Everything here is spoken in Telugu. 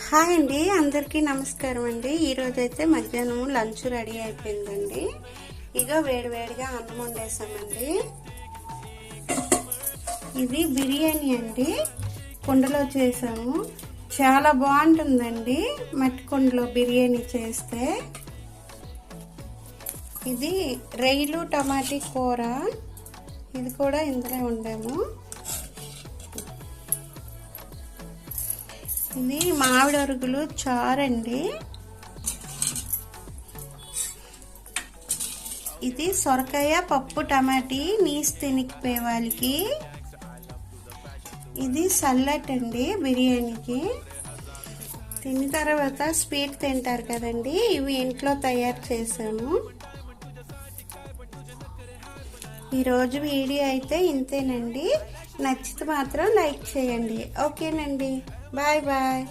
హాయ్ అండి, అందరికీ నమస్కారం అండి. ఈరోజు అయితే మధ్యాహ్నం లంచ్ రెడీ అయిపోయిందండి. ఇక వేడివేడిగా అన్నం వండేసామండి. ఇది బిర్యానీ అండి, కుండలో చేసాము. చాలా బాగుంటుందండి మట్టి కుండలో బిర్యానీ చేస్తే. ఇది రొయ్యలు టమాటీ కూర, ఇది కూడా ఇందులో వండాము. ఇది మామిడి అరుగులు చారండి. ఇది సొరకాయ పప్పు టమాటీ నీసు తినికిపోయే వాళ్ళకి. ఇది సల్లట్ అండి బిర్యానీకి. తిన్న తర్వాత స్వీట్ తింటారు కదండి, ఇవి ఇంట్లో తయారు చేసాము. ఈరోజు వీడియో అయితే ఇంతేనండి. నచ్చితే మాత్రం లైక్ చేయండి. ఓకేనండి, బాయ్ బాయ్.